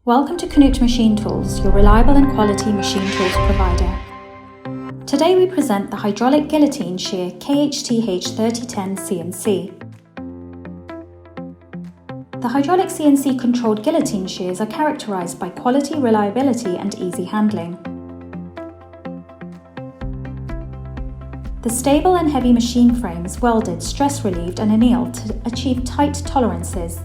Welcome to KNUTH Machine Tools, your reliable and quality machine tools provider. Today we present the hydraulic guillotine shear KHT H 3010 CNC. The hydraulic CNC controlled guillotine shears are characterized by quality, reliability and easy handling. The stable and heavy machine frames welded, stress relieved and annealed to achieve tight tolerances.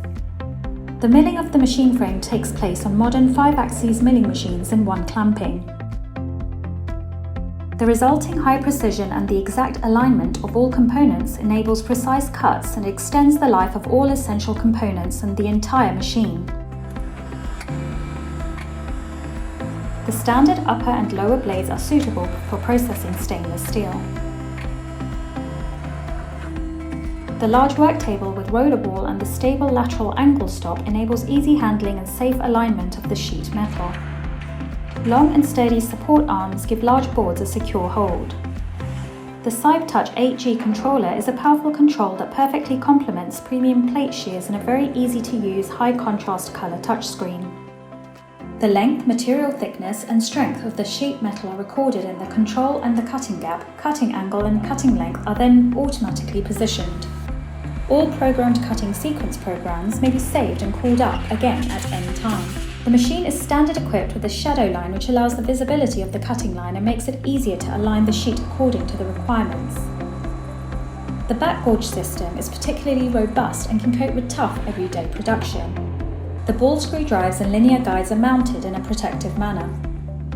The milling of the machine frame takes place on modern 5-axis milling machines in one clamping. The resulting high precision and the exact alignment of all components enables precise cuts and extends the life of all essential components and the entire machine. The standard upper and lower blades are suitable for processing stainless steel. The large work table with roller ball and the stable lateral angle stop enables easy handling and safe alignment of the sheet metal. Long and sturdy support arms give large boards a secure hold. The SideTouch 8G controller is a powerful control that perfectly complements premium plate shears in a very easy-to-use, high-contrast color touchscreen. The length, material thickness and strength of the sheet metal are recorded in the control and the cutting gap, cutting angle and cutting length are then automatically positioned. All programmed cutting sequence programs may be saved and called up again at any time. The machine is standard equipped with a shadow line which allows the visibility of the cutting line and makes it easier to align the sheet according to the requirements. The back gauge system is particularly robust and can cope with tough everyday production. The ball screw drives and linear guides are mounted in a protective manner.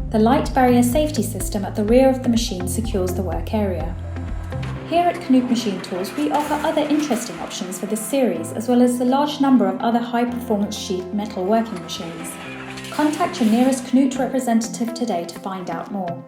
The light barrier safety system at the rear of the machine secures the work area. Here at KNUTH Machine Tools, we offer other interesting options for this series, as well as the large number of other high-performance sheet metal working machines. Contact your nearest KNUTH representative today to find out more.